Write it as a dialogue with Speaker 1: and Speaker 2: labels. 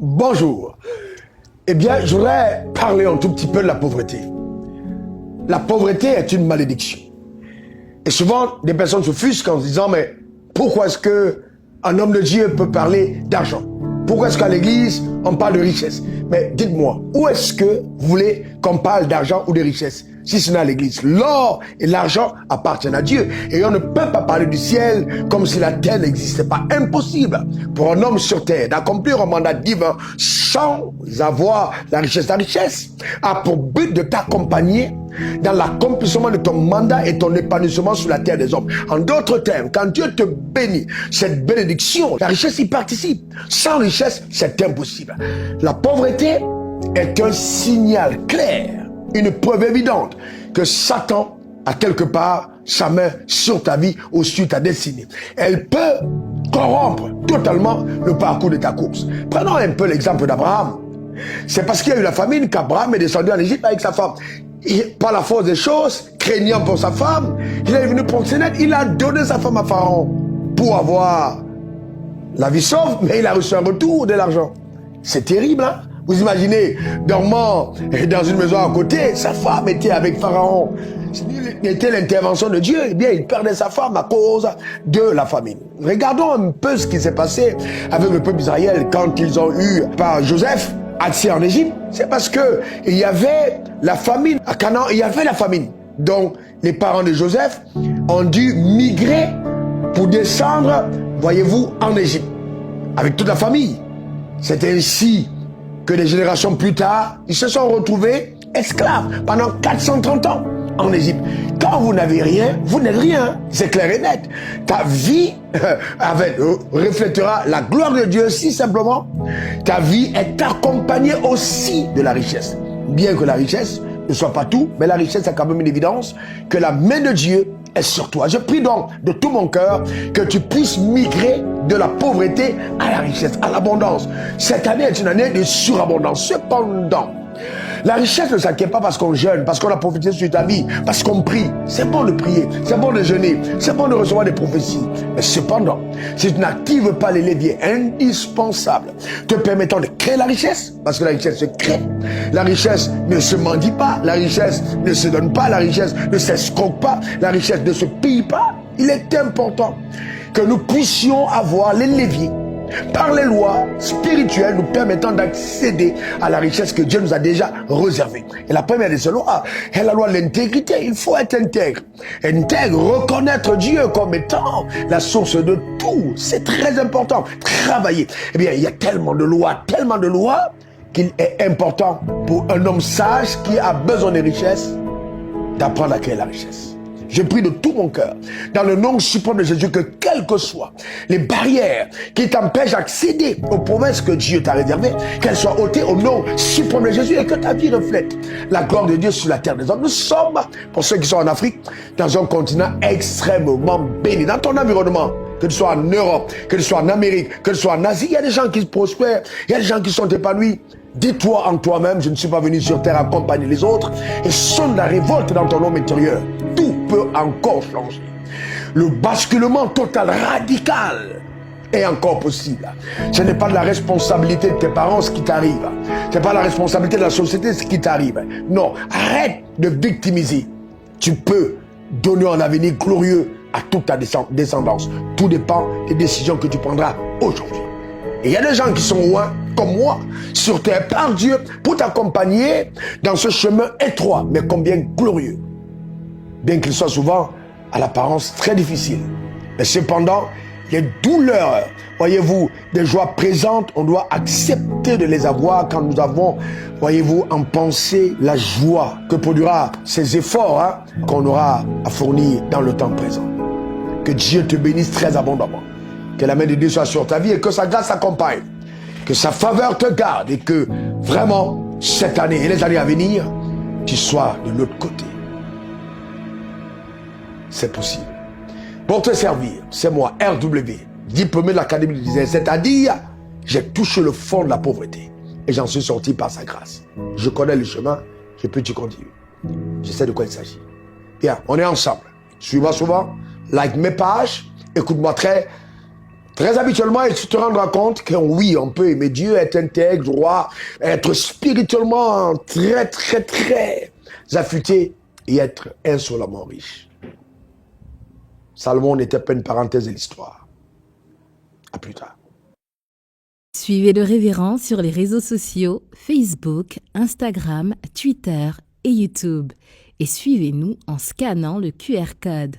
Speaker 1: Bonjour. Eh bien, je voudrais parler un tout petit peu de la pauvreté. La pauvreté est une malédiction. Et souvent, des personnes se fusquent en se disant, mais pourquoi est-ce qu'un homme de Dieu peut parler d'argent? Pourquoi est-ce qu'à l'église, on parle de richesse? Mais dites-moi, où est-ce que vous voulez qu'on parle d'argent ou de richesse? Si ce n'est à l'église. L'or et l'argent appartiennent à Dieu. Et on ne peut pas parler du ciel comme si la terre n'existait pas. Impossible pour un homme sur terre d'accomplir un mandat divin sans avoir la richesse. La richesse a pour but de t'accompagner dans l'accomplissement de ton mandat et ton épanouissement sur la terre des hommes. En d'autres termes, quand Dieu te bénit, cette bénédiction, la richesse y participe. Sans richesse, c'est impossible. La pauvreté est un signal clair, une preuve évidente que Satan a quelque part sa main sur ta vie ou sur ta destinée. Elle peut corrompre totalement le parcours de ta course. Prenons un peu l'exemple d'Abraham. C'est parce qu'il y a eu la famine qu'Abraham est descendu en Égypte avec sa femme. Et par la force des choses, craignant pour sa femme, il est devenu proxénète, il a donné sa femme à Pharaon pour avoir la vie sauve, mais il a reçu un retour de l'argent. C'est terrible, hein? Vous imaginez, dormant dans une maison à côté, sa femme était avec Pharaon. S'il était l'intervention de Dieu, eh bien, il perdait sa femme à cause de la famine. Regardons un peu ce qui s'est passé avec le peuple d'Israël quand ils ont eu par Joseph accès en Égypte. C'est parce que il y avait la famine à Canaan, il y avait la famine. Donc, les parents de Joseph ont dû migrer pour descendre, voyez-vous, en Égypte, avec toute la famille. C'est ainsi que des générations plus tard, ils se sont retrouvés esclaves pendant 430 ans en Égypte. Quand vous n'avez rien, vous n'êtes rien. C'est clair et net. Ta vie reflètera la gloire de Dieu si simplement ta vie est accompagnée aussi de la richesse. Bien que la richesse ne soit pas tout, mais la richesse a quand même une évidence que la main de Dieu est sur toi. Je prie donc de tout mon cœur que tu puisses migrer de la pauvreté à la richesse, à l'abondance. Cette année est une année de surabondance. Cependant, la richesse ne s'acquiert pas parce qu'on jeûne, parce qu'on a prophétisé sur ta vie, parce qu'on prie. C'est bon de prier, c'est bon de jeûner, c'est bon de recevoir des prophéties. Mais cependant, si tu n'actives pas les leviers indispensables te permettant de créer la richesse, parce que la richesse se crée, la richesse ne se mendie pas, la richesse ne se donne pas, la richesse ne s'escroque pas, la richesse ne se pille pas, il est important que nous puissions avoir les leviers par les lois spirituelles nous permettant d'accéder à la richesse que Dieu nous a déjà réservée. Et la première de ces lois est la loi de l'intégrité. Il faut être intègre. Intègre, reconnaître Dieu comme étant la source de tout. C'est très important. Travailler. Eh bien, il y a tellement de lois qu'il est important pour un homme sage qui a besoin de richesse d'apprendre à créer la richesse. Je prie de tout mon cœur, dans le nom suprême de Jésus, que quelles que soient les barrières qui t'empêchent d'accéder aux promesses que Dieu t'a réservées, qu'elles soient ôtées au nom suprême de Jésus et que ta vie reflète la gloire de Dieu sur la terre des hommes. Nous sommes, pour ceux qui sont en Afrique, dans un continent extrêmement béni. Dans ton environnement, que tu sois en Europe, que tu sois en Amérique, que tu sois en Asie, il y a des gens qui prospèrent, il y a des gens qui sont épanouis. Dis-toi en toi-même, je ne suis pas venu sur terre accompagner les autres, et sonne la révolte dans ton homme intérieur. Tout peut encore changer. Le basculement total, radical, est encore possible. Ce n'est pas de la responsabilité de tes parents ce qui t'arrive. Ce n'est pas la responsabilité de la société ce qui t'arrive. Non, arrête de victimiser. Tu peux donner un avenir glorieux à toute ta descendance. Tout dépend des décisions que tu prendras aujourd'hui. Et il y a des gens qui sont loin, comme moi, sur terre par Dieu, pour t'accompagner dans ce chemin étroit, mais combien glorieux. Bien qu'il soit souvent à l'apparence très difficile. Mais cependant, les douleurs, voyez-vous, des joies présentes, on doit accepter de les avoir quand nous avons, voyez-vous, en pensée la joie que produira ces efforts qu'on aura à fournir dans le temps présent. Que Dieu te bénisse très abondamment. Que la main de Dieu soit sur ta vie et que sa grâce t'accompagne. Que sa faveur te garde et que vraiment, cette année et les années à venir, tu sois de l'autre côté. C'est possible. Pour te servir, c'est moi, RW, diplômé de l'Académie du Design, c'est-à-dire, j'ai touché le fond de la pauvreté et j'en suis sorti par sa grâce. Je connais le chemin, je peux te continuer. Je sais de quoi il s'agit. Bien, on est ensemble. Suis-moi souvent, like mes pages, écoute-moi très Très habituellement, et tu te rendras compte que oui, on peut aimer Dieu, être intègre, droit, être spirituellement très, très, très affûté et être insolemment riche. Salomon n'était pas une parenthèse de l'histoire. À plus tard.
Speaker 2: Suivez le révérend sur les réseaux sociaux Facebook, Instagram, Twitter et YouTube. Et suivez-nous en scannant le QR code.